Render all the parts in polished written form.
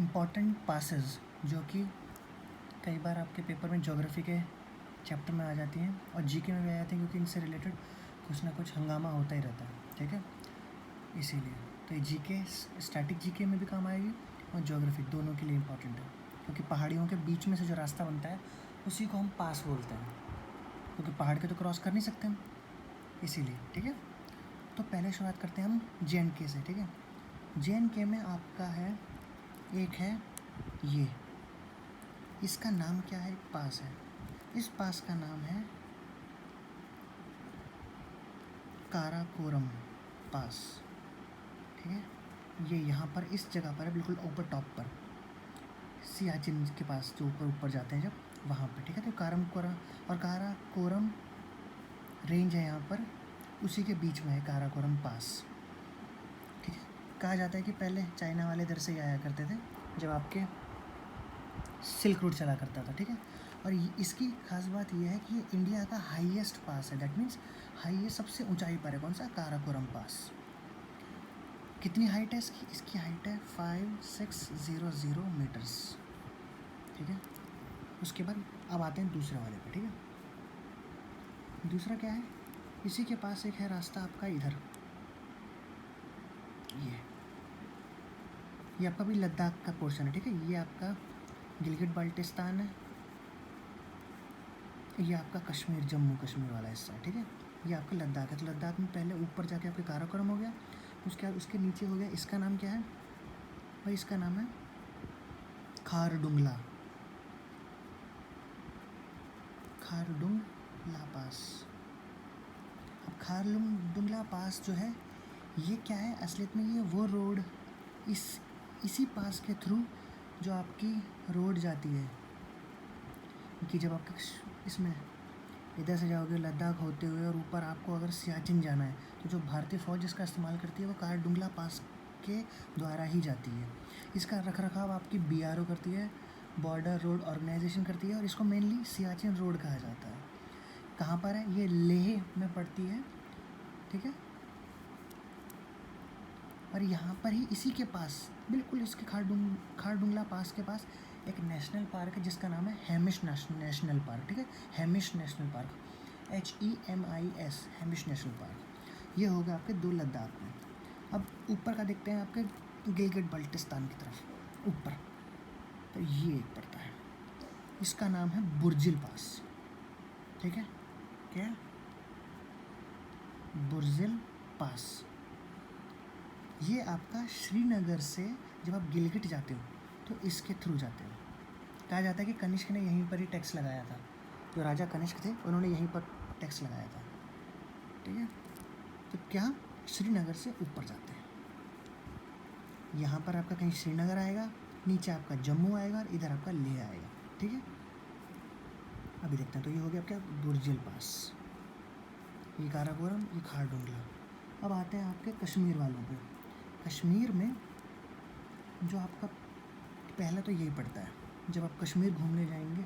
Important passes जो कि कई बार आपके पेपर में ज्योग्राफी के चैप्टर में आ जाती हैं और जीके में भी आ जाती हैं, क्योंकि इनसे रिलेटेड कुछ ना कुछ हंगामा होता ही रहता है, ठीक है। इसीलिए तो ये जीके स्टैटिक जीके में भी काम आएगी और ज्योग्राफी दोनों के लिए इम्पॉर्टेंट है, क्योंकि पहाड़ियों के बीच में से जो रास्ता बनता है उसी को हम पास बोलते हैं, क्योंकि पहाड़ के तो क्रॉस कर नहीं सकते हम, इसीलिए, ठीक है। तो पहले शुरुआत करते हैं हम JNK से, ठीक है। JNK में आपका है, एक है ये, इसका नाम क्या है, एक पास है, इस पास का नाम है काराकोरम पास, ठीक है। ये यहाँ पर इस जगह पर है, बिल्कुल ऊपर टॉप पर, सियाचिन के पास जो ऊपर जाते हैं जब, वहाँ पर, ठीक है। तो काराकोरम रेंज है यहाँ पर, उसी के बीच में है काराकोरम पास, ठीक है। कहा जाता है कि पहले चाइना वाले इधर से ही आया करते थे जब आपके सिल्क रूट चला करता था, ठीक है। और इसकी खास बात यह है कि ये इंडिया का हाईएस्ट पास है, दैट मीन्स हाईएस्ट, सबसे ऊंचाई पर है, कौन सा, काराकोरम पास। कितनी हाइट है इसकी हाइट है 5600 मीटर्स, ठीक है। उसके बाद अब आते हैं दूसरे वाले पे, ठीक है। दूसरा क्या है, इसी के पास एक है रास्ता आपका इधर, ये आपका भी लद्दाख का पोर्शन है, ठीक है। ये आपका गिलगिट बाल्टिस्तान है, ये आपका कश्मीर, जम्मू कश्मीर वाला हिस्सा है, ठीक है। ये आपका लद्दाख है। तो लद्दाख में पहले ऊपर जाके आपके काराकोरम हो गया, उसके बाद उसके नीचे हो गया, इसका नाम क्या है भाई, इसका नाम है खारडुंगला पास। अब खारडुंगला पास जो है, ये क्या है असलियत में, ये वो रोड, इसी पास के थ्रू जो आपकी रोड जाती है, कि जब आपके इसमें इधर से जाओगे लद्दाख होते हुए और ऊपर आपको अगर सियाचिन जाना है, तो जो भारतीय फ़ौज इसका इस्तेमाल करती है वो काराडुंगला पास के द्वारा ही जाती है। इसका रखरखाव आपकी BRO करती है, बॉर्डर रोड ऑर्गेनाइजेशन करती है, और इसको मेनली सियाचिन रोड कहा जाता है। कहाँ पर है ये, लेह में पड़ती है, ठीक है। और यहाँ पर ही इसी के पास, बिल्कुल इसके खारडुंगला पास के पास एक नेशनल पार्क है जिसका नाम है हेमिश नेशनल पार्क, ठीक है। Hamish national park, HEMIS, Hamish national park. ये होगा आपके दो लद्दाख में। अब ऊपर का देखते हैं आपके गिलगिट बाल्टिस्तान की तरफ ऊपर, तो ये एक पड़ता है, इसका नाम है बुर्जिल पास, ठीक है। क्या, बुर्जिल पास। ये आपका श्रीनगर से जब आप गिलगिट जाते हो तो इसके थ्रू जाते हो। कहा जाता है कि कनिष्क ने यहीं पर ही टैक्स लगाया था, जो राजा कनिष्क थे उन्होंने यहीं पर टैक्स लगाया था, ठीक है। तो क्या, श्रीनगर से ऊपर जाते हैं, यहाँ पर आपका कहीं श्रीनगर आएगा, नीचे आपका जम्मू आएगा और इधर आपका लेह आएगा, ठीक है। अभी देखते हैं, तो ये हो गया आपका बुर्जिल पास, ये काराकोरम, ये खारडुंगला। अब आते हैं आपके कश्मीर वालों पे। कश्मीर में जो आपका पहला तो यही पड़ता है, जब आप कश्मीर घूमने जाएंगे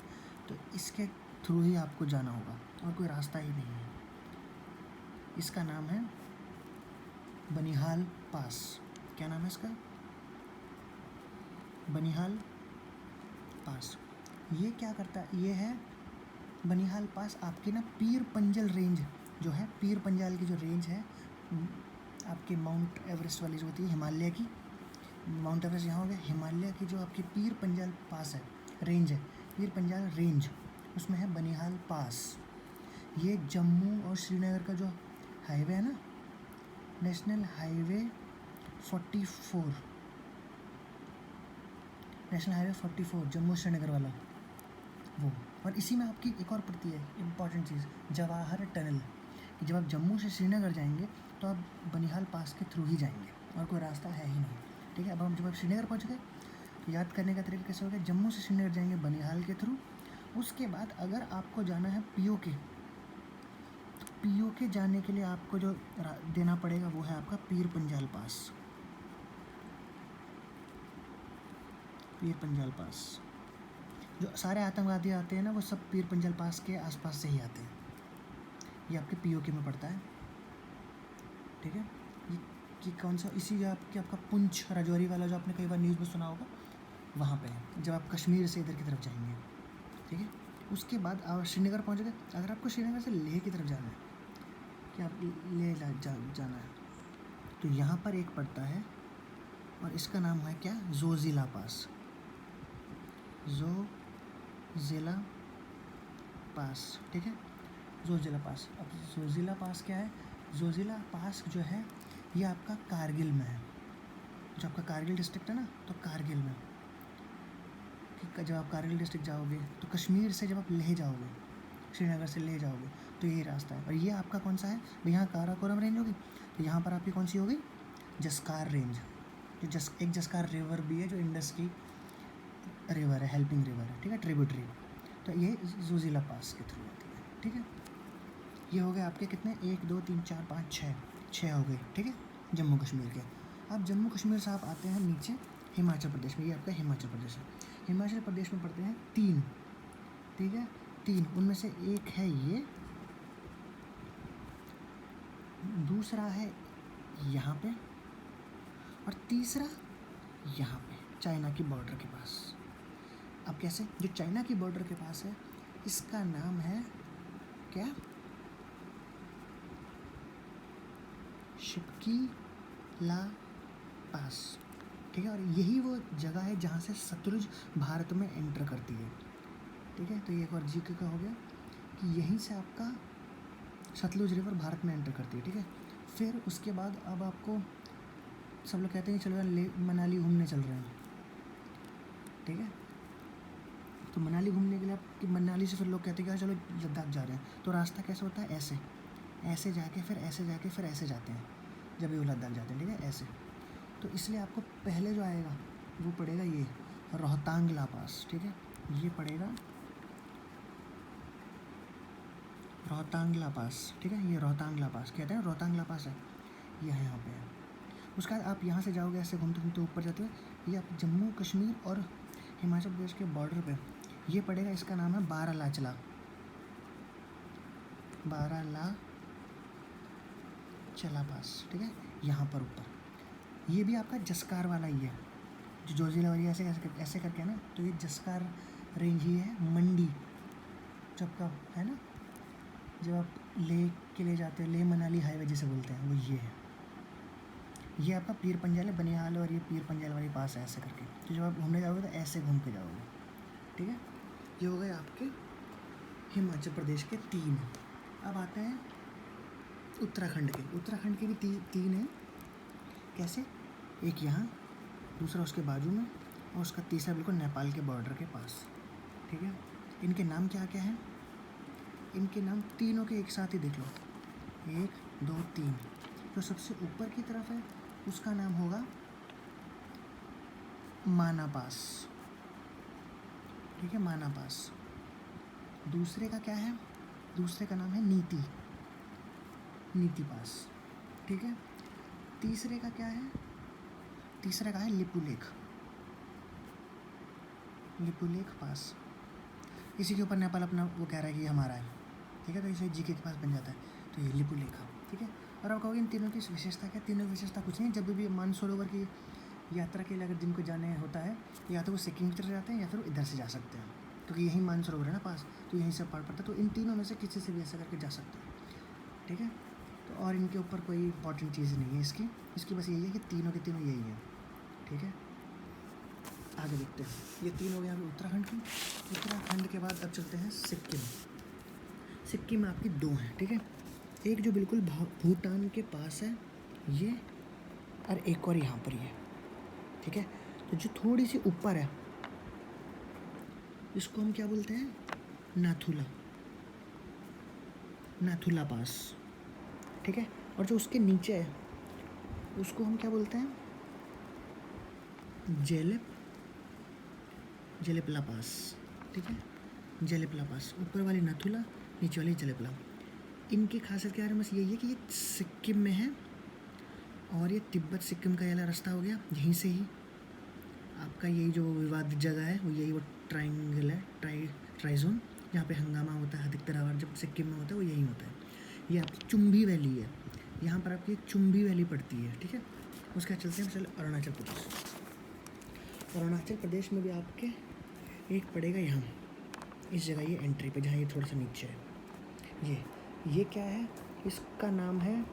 तो इसके थ्रू ही आपको जाना होगा और कोई रास्ता ही नहीं है। इसका नाम है बनिहाल पास। क्या नाम है इसका, बनिहाल पास। ये क्या करता है, ये है बनिहाल पास आपकी ना पीर पंजल रेंज जो है, पीर पंजाल की जो रेंज है आपके माउंट एवरेस्ट वाली जो होती है, हिमालय की, माउंट एवरेस्ट यहाँ हो गया, हिमालय की जो आपकी पीर पंजाल पास है, रेंज है, पीर पंजाल रेंज, उसमें है बनिहाल पास। ये जम्मू और श्रीनगर का जो हाईवे है ना, national highway 44, national highway 44 Jammu Srinagar वाला वो। और इसी में आपकी एक और पड़ती है इम्पॉर्टेंट चीज़, जवाहर टनल, कि जब आप जम्मू से श्रीनगर जाएंगे तो आप बनिहाल पास के थ्रू ही जाएंगे और कोई रास्ता है ही नहीं, ठीक है। अब हम जब आप श्रीनगर पहुँच गए तो याद करने का तरीका कैसे हो गया, जम्मू से श्रीनगर जाएंगे बनिहाल के थ्रू, उसके बाद अगर आपको जाना है POK, तो POK जाने के लिए आपको जो देना पड़ेगा वो है आपका पीर पंजाल पास, पीर पंजाल पास। जो सारे आतंकवादी आते हैं ना वो सब पीर पंजाल पास के आसपास से ही आते हैं। ये आपके POK में पड़ता है, ठीक है। ये कौन सा, इसी आपका पुंछ राजौरी वाला जो आपने कई बार न्यूज़ में सुना होगा, वहाँ पे है, जब आप कश्मीर से इधर की तरफ जाएंगे, ठीक है। उसके बाद आप श्रीनगर पहुँच गए। अगर आपको श्रीनगर से लेह की तरफ जाना है, कि आप जाना है, तो यहाँ पर एक पड़ता है और इसका नाम है क्या, ज़ोजिला पास। ज़ोजिला पास, ठीक है, ज़ोजिला पास। अब ज़ोजिला पास क्या है, ज़ोजिला पास जो है ये आपका कारगिल में है। जो आपका कारगिल डिस्ट्रिक्ट है ना, तो कारगिल में, कि जब आप कारगिल डिस्ट्रिक्ट जाओगे तो कश्मीर से जब आप लेह जाओगे, श्रीनगर से लेह जाओगे, तो यही रास्ता है। और ये आपका कौन सा है, यहाँ काराकोरम रेंज होगी, तो यहाँ पर आपकी कौन सी होगी, जस्कार रेंज। जो एक जस्कार रिवर भी है, जो इंडस की रिवर है, हेल्पिंग रिवर है, ठीक है, ट्रिब्यूटरी। तो ये ज़ोजिला पास के थ्रू आती है, ठीक है। ये हो गए आपके कितने, 1 2 3 4 5 6 हो गए, ठीक है, जम्मू कश्मीर के। अब जम्मू कश्मीर से आप आते हैं नीचे हिमाचल प्रदेश में। ये आपका हिमाचल प्रदेश है। हिमाचल प्रदेश में पड़ते हैं 3, ठीक है, 3। उनमें से एक है ये, दूसरा है यहाँ पे, और तीसरा यहाँ पे चाइना की बॉर्डर के पास। अब कैसे, जो चाइना की बॉर्डर के पास है इसका नाम है क्या, शिपकीला पास, ठीक है। और यही वो जगह है जहाँ से सतलुज भारत में एंटर करती है, ठीक है। तो ये एक और जीके का हो गया कि यहीं से आपका सतलुज रिवर भारत में एंटर करती है, ठीक है। फिर उसके बाद अब आपको सब लोग कहते हैं चलो यार मनाली घूमने चल रहे हैं, ठीक है। तो मनाली घूमने के लिए आप, कि मनाली से फिर लोग कहते हैं कि चलो लद्दाख जा रहे हैं। तो रास्ता कैसे होता है, ऐसे जाके फिर ऐसे जाके फिर ऐसे जाते हैं, जब ये लद्दाख जाते हैं, ठीक है, ऐसे। तो इसलिए आपको पहले जो आएगा वो पड़ेगा ये रोहतांग ला पास, ठीक है। ये पड़ेगा रोहतांग ला पास, ठीक है। ये रोहतांग ला पास कहते हैं, रोहतांग ला पास है, ये है यहाँ पे है। उसके बाद आप यहाँ से जाओगे ऐसे घूमते घूमते ऊपर जाते हुए, ये आप जम्मू कश्मीर और हिमाचल प्रदेश के बॉर्डर पे ये पड़ेगा। इसका नाम है बारालाचला पास, ठीक है, यहाँ पर ऊपर। ये भी आपका जस्कार वाला ही है, जो जोजिला वाली ऐसे करके है ना, तो ये जस्कार रेंज ही है। मंडी जो आपका है ना, जब आप लेह के लिए जाते हैं, लेह मनाली हाईवे जिसे बोलते हैं, वो ये है। ये आपका पीर पंजाल है, बनिहाल, और ये पीर पंजाल वाली पास है ऐसे करके। तो जब आप घूमने जाओगे तो ऐसे घूम के जाओगे, ठीक है। ये हो गए आपके हिमाचल प्रदेश के 3। अब आते हैं उत्तराखंड के। उत्तराखंड के भी 3 हैं। कैसे, एक यहाँ, दूसरा उसके बाजू में, और उसका तीसरा बिल्कुल नेपाल के बॉर्डर के पास, ठीक है। इनके नाम क्या क्या हैं, इनके नाम तीनों के एक साथ ही देख लो, 1 2 3। जो सबसे ऊपर की तरफ है उसका नाम होगा माना पास, ठीक है, माना पास। दूसरे का क्या है, दूसरे का नाम है नीति पास, ठीक है। तीसरे का क्या है, तीसरे का है लिपुलेख पास। इसी के ऊपर नेपाल अपना वो कह रहा है कि हमारा है, ठीक है। तो इसे जीके के पास बन जाता है, तो ये लिपुलेखा, ठीक है। और आप कहोगे इन तीनों की विशेषता क्या, तीनों की विशेषता कुछ नहीं। जब भी मानसरोवर की यात्रा के लिए अगर जिनको जाने होता है, या तो वो सिक्किम की तरफ जाते हैं या फिर वो इधर से जा सकते हैं, क्योंकि यहीं मानसरोवर है ना पास, तो यहीं से पहाड़ पड़ता है। तो इन तीनों में से किसी से भी ऐसा करके जा सकते हैं, ठीक है। तो और इनके ऊपर कोई इंपॉर्टेंट चीज़ नहीं है इसकी बस यही है कि तीनों के तीनों यही है, ठीक है। आगे देखते हैं, ये 3 हो गया अभी उत्तराखंड की। उत्तराखंड के बाद अब चलते हैं सिक्किम में आपकी 2 हैं, ठीक है। एक जो बिल्कुल भूटान के पास है ये, और एक और यहाँ पर ही है, ठीक है। तो जो थोड़ी सी ऊपर है इसको हम क्या बोलते हैं, नाथुला पास, ठीक है। और जो उसके नीचे है उसको हम क्या बोलते हैं, जेलेपला पास, ठीक है, जेलेपला पास। ऊपर वाली नाथुला, नीचे वाली जेलेपला। इनकी खासियत क्या है, बस यही है कि ये सिक्किम में है, और ये तिब्बत सिक्किम का वाला रास्ता हो गया। यहीं से ही आपका यही जो विवादित जगह है वो यही, वो ट्राइंगल है, ट्राइजोन, जहाँ पे हंगामा होता है अधिकतर बार जब सिक्किम में होता है, वो यही होता है। ये आपकी चुम्बी वैली है, यहाँ पर आपकी एक चुम्बी वैली पड़ती है, ठीक है। उसके बाद चलते हैं अरुणाचल प्रदेश। अरुणाचल प्रदेश में भी आपके एक पड़ेगा यहाँ, इस जगह ये एंट्री पे, जहाँ ये थोड़ा सा नीचे है, ये क्या है, इसका नाम है,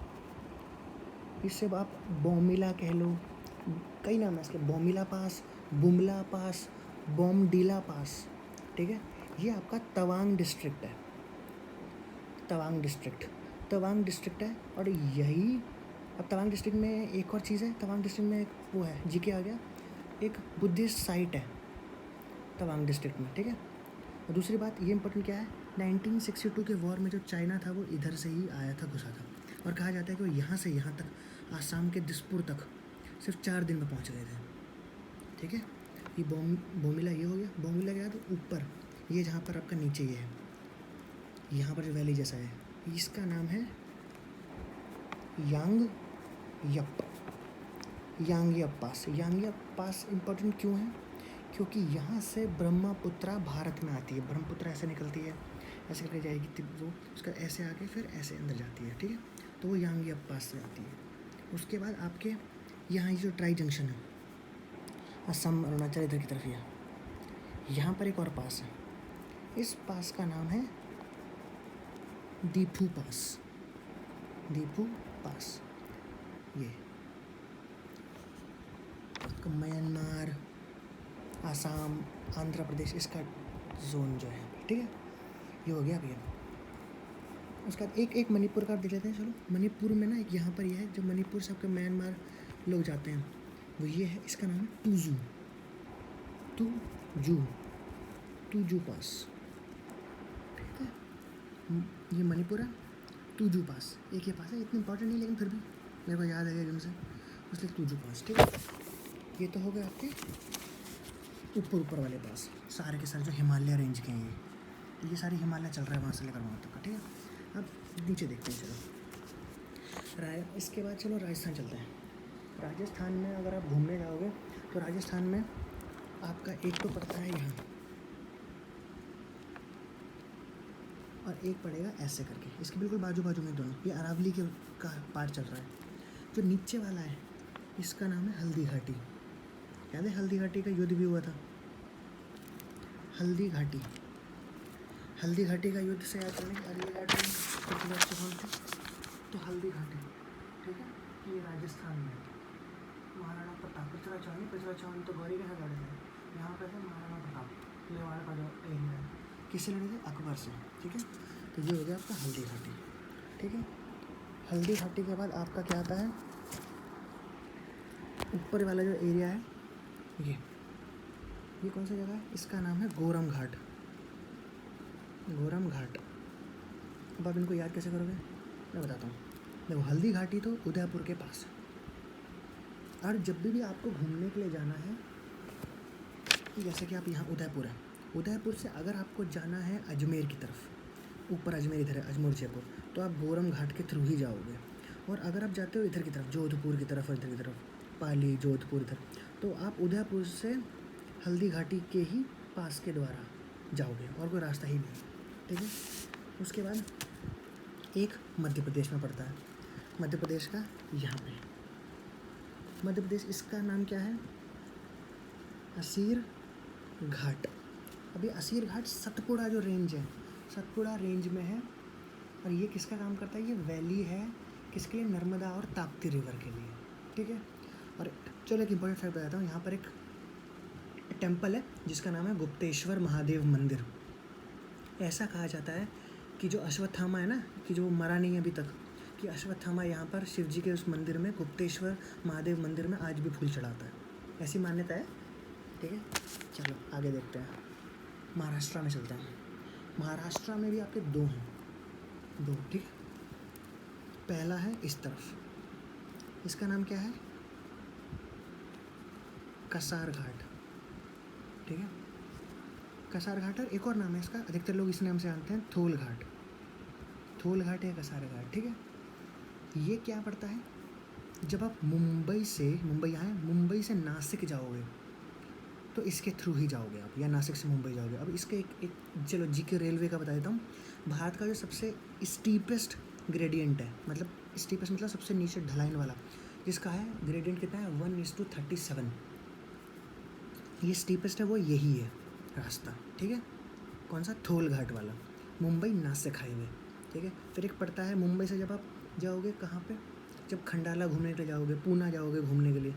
इससे आप बोमिला कह लो, कई नाम है इसके, बोमिला पास, बुमला पास, बोमडीला पास, ठीक है। ये आपका तवांग डिस्ट्रिक्ट है, तवांग डिस्ट्रिक्ट है। और यही अब तवांग डिस्ट्रिक्ट में एक और चीज़ है, तवांग डिस्ट्रिक्ट में एक वो है, जीके आ गया, एक बुद्धिस्ट साइट है तवांग डिस्ट्रिक्ट में, ठीक है। और दूसरी बात ये इंपॉर्टेंट क्या है, 1962 के वॉर में जो चाइना था वो इधर से ही आया था, घुसा था, और कहा जाता है कि वो यहाँ से यहाँ तक, आसाम के दिसपुर तक सिर्फ 4 दिन में पहुँच गए थे, ठीक है। ये बोमिला ये हो गया, बोमिला गया तो ऊपर ये जहाँ पर आपका नीचे ये है, यहाँ पर जो वैली जैसा है, इसका नाम है यांगयप पास इम्पोर्टेंट क्यों है, क्योंकि यहाँ से ब्रह्मपुत्रा भारत में आती है, ब्रह्मपुत्रा ऐसे निकलती है, ऐसे करके जाएगी वो, उसका ऐसे आके फिर ऐसे अंदर जाती है, ठीक है। तो वो यांगयप पास से आती है। उसके बाद आपके यहाँ ये जो ट्राई जंक्शन है, असम अरुणाचल इधर की तरफ, यहाँ पर एक और पास है, इस पास का नाम है दीफू पास। ये म्यांमार, आसाम, आंध्र प्रदेश, इसका जोन जो है, ठीक है, ये हो गया अभी। उसका एक मणिपुर का देख लेते हैं, चलो। मणिपुर में ना एक यहाँ पर ये है, जो मणिपुर से आपके म्यांमार लोग जाते हैं, वो ये है, इसका नाम है टूजू पास, ठीक है। ये मणिपुर है, टूजू पास, एक ये पास है, इतनी इंपॉर्टेंट नहीं लेकिन फिर भी मेरे को याद है एकदम से, इसलिए टूजू पास, ठीक है। ये तो हो गए आपके ऊपर वाले पास, सारे के सारे जो हिमालय रेंज के हैं, ये सारी हिमालय चल रहा है वहाँ से लेकर वहाँ तक का, ठीक है। अब नीचे देखते हैं, चलो इसके बाद चलो राजस्थान चलते हैं। राजस्थान में अगर आप घूमने जाओगे तो राजस्थान में आपका एक तो पड़ता है यहाँ, और एक पड़ेगा ऐसे करके, इसके बिल्कुल बाजू में दोनों, ये अरावली के का पार्ट चल रहा है। जो नीचे वाला है इसका नाम है हल्दी घाटी, याद है हल्दी घाटी का युद्ध भी हुआ था, हल्दी घाटी का युद्ध से याद करने की हल्दी घाटी तो हल्दी घाटी, ठीक है। ये राजस्थान में महाराणा प्रताप, पृथ्वी चौहान तो गौरी के साथ लड़े थे, यहाँ पर है महाराणा प्रताप, मेवाड़ का जो एरिया है, किससे लड़े थे, अकबर से, ठीक है। तो ये हो गया आपका हल्दी घाटी, ठीक है। हल्दी घाटी के बाद आपका क्या आता है, ऊपर वाला जो एरिया है, ये कौन सा जगह है, इसका नाम है गोरम घाट। अब आप इनको याद कैसे करोगे, मैं बताता हूँ। देखो हल्दी घाटी तो उदयपुर के पास है, और जब भी आपको घूमने के लिए जाना है, जैसे कि आप यहाँ उदयपुर से अगर आपको जाना है अजमेर की तरफ, ऊपर अजमेर इधर है, अजमेर जयपुर, तो आप गोरम घाट के थ्रू ही जाओगे। और अगर आप जाते हो इधर की तरफ, जोधपुर की तरफ, इधर की तरफ पाली, जोधपुर इधर, तो आप उदयपुर से हल्दी घाटी के ही पास के द्वारा जाओगे, और कोई रास्ता ही नहीं, ठीक है। उसके बाद एक मध्य प्रदेश में पड़ता है, मध्य प्रदेश का यहाँ पे मध्य प्रदेश, इसका नाम क्या है, असीर घाट। अभी असीर घाट सतपुड़ा जो रेंज है, सतपुड़ा रेंज में है, और ये किसका काम करता है, ये वैली है किसके लिए, नर्मदा और ताप्ती रिवर के लिए, ठीक है। और चलो एक इंपॉर्टेंट फैक्ट बताता हूँ, यहाँ पर एक टेम्पल है जिसका नाम है गुप्तेश्वर महादेव मंदिर। ऐसा कहा जाता है कि जो अश्वत्थामा है ना, कि जो मरा नहीं है अभी तक, कि अश्वत्थामा यहाँ पर शिव जी के उस मंदिर में, गुप्तेश्वर महादेव मंदिर में आज भी फूल चढ़ाता है, ऐसी मान्यता है, ठीक है। चलो आगे देखते हैं, महाराष्ट्र में चलते हैं। महाराष्ट्र में भी आपके दो हैं, ठीक है। पहला है इस तरफ, इसका नाम क्या है, कसार घाट, ठीक है। कसार घाट, और एक और नाम है इसका, अधिकतर लोग इस नाम से जानते हैं, थोल घाट या कसार घाट, ठीक है। ये क्या पड़ता है, जब आप मुंबई से नासिक जाओगे तो इसके थ्रू ही जाओगे आप, या नासिक से मुंबई जाओगे। अब इसके एक चलो जीके रेलवे का बता देता हूँ। भारत का जो सबसे स्टीपेस्ट ग्रेडियंट है, मतलब स्टीपेस्ट मतलब सबसे नीचे ढलान वाला, जिसका है ग्रेडियंट कितना है, 1:37, ये स्टीपेस्ट है वो यही है रास्ता, ठीक है। कौन सा? थोल घाट वाला, मुंबई नासिक हाईवे, ठीक है। फिर एक पड़ता है मुंबई से जब आप जाओगे कहाँ पे, जब खंडाला घूमने के लिए जाओगे, पूना जाओगे घूमने के लिए,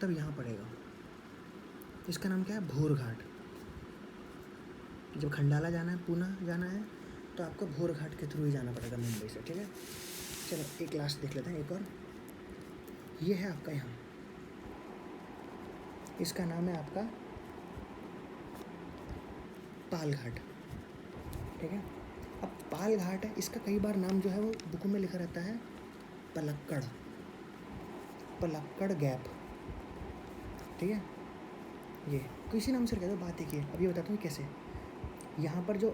तब यहाँ पड़ेगा। इसका नाम क्या है? भोर घाट। जब खंडाला जाना है, पूना जाना है, तो आपको भोर घाट के थ्रू ही जाना पड़ेगा मुंबई से, ठीक है। चलो एक लास्ट देख लेते हैं, एक और। ये है आपका यहाँ, इसका नाम है आपका पाल घाट, ठीक है। अब पाल घाट है, इसका कई बार नाम जो है वो बुकों में लिखा रहता है पलक्कड़, पलक्कड़ गैप, ठीक है। ये किसी नाम से कहते हो, बात एक ही है। अब ये बताता हूँ कैसे। यहाँ पर जो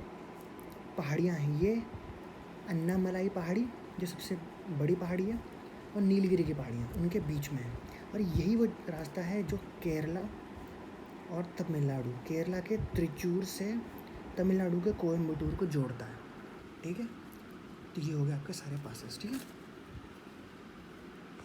पहाड़ियाँ हैं, ये अन्नामलाई पहाड़ी जो सबसे बड़ी पहाड़ी है, और नीलगिरी की पहाड़ियाँ उनके बीच में है। और यही वो रास्ता है जो केरला और तमिलनाडु, केरला के त्रिचूर से तमिलनाडु के कोयम्बटूर को जोड़ता है, ठीक है। तो ये हो गया आपके सारे पासेस, ठीक है।